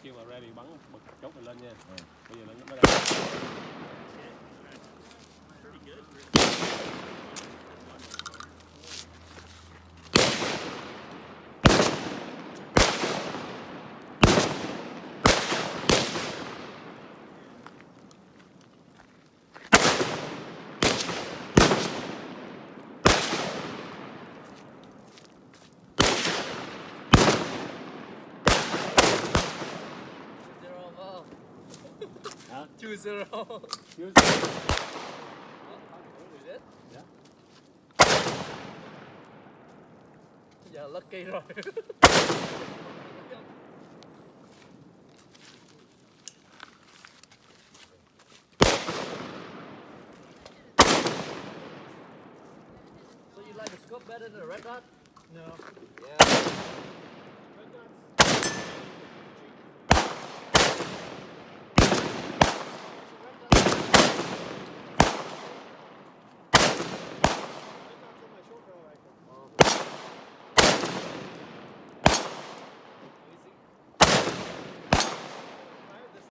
kêu mà ready bắn bật chốt mình lên nha. Bây giờ nó đang. Hả? 2-0. Chưa. Dạ. Giờ lucky rồi. So you like the scope better than the red dot? No.